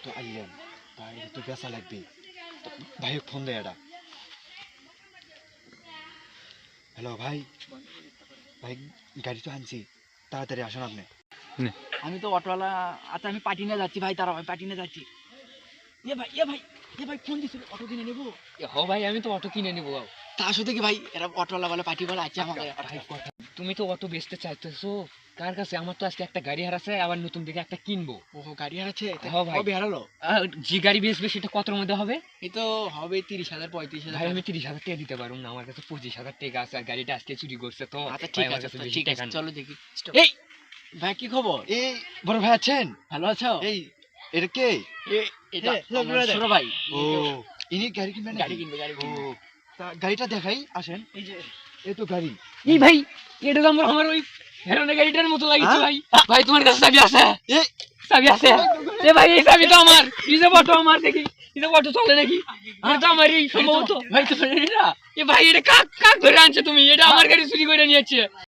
তো আইলেন ভাই, তো বেচা লাগবে। তো ভাই ফোন দেয় এটা। হ্যালো ভাই, ভাই গাড়ি তো আনছি, তাড়াতাড়ি আসুন আপনি। আমি তো অটোওয়ালা। আচ্ছা আমি পাটিনে যাচ্ছি ভাই, তারা ভাই পাটিনে যাচ্ছি। এ ভাই ফোন দিছিল, অটো কিনে নেবো। হ ভাই, আমি তো অটো কিনে নিবো। তা আসলে কি ভাই, এরা অটোওয়ালা বলে পাটি বলে আছে আমাকে। ভাই কথা, তুমি তো অটো বেচতে চাইতেছো কার কাছে? আমার তো আজকে একটা গাড়ি হারাছে, আবার নতুন দিকে একটা কিনবো। ও গাড়ি হারাচ্ছে? হ্যাঁ ভাই। কবে হারালো? যে গাড়ি বেচবে সেটা কতর মধ্যে হবে? এই তো হবে 30,000 35,000। ভাই আমি 30,000 টাকা দিতে পারবো না, আমার কাছে 25,000 টাকা আছে, আর গাড়িটা আজকে চুরি করছে তো। আচ্ছা ভাই, ঠিক আমার আছে, কাছে তো বেশি ঠিক টাকা আছে, নেই। চলো দেখি। এই ভাই কি খবর? এই বড় ভাই আছেন? ভালো আছো? এই এটা কে? এটা হ্যালো, আমার brother। ছোট ভাই। ও ইনি গাড়ি কিনবেন? গাড়ি কিনবে, গাড়ি ও কিনবে। তা গাড়িটা দেখাই, আসেন। এই যে এই তো গাড়ি। এই ভাই, এটা তো আমার ওই হেরোনে গাড়িটার মতো লাগছে ভাই। ভাই তোমার কাছে চাবি আছে? এই চাবি আছে? এ ভাই এই চাবি তো আমার, রিজার্ভ অটো আমার, দেখি রিজার্ভ অটো চলে নাকি? এটা তো আমারই সম্ভবত। ভাই তো এটা এ ভাই, এটা কাক কাক ধরে আনছে তুমি? এটা আমার গাড়ি চুরি করে নিয়েছে।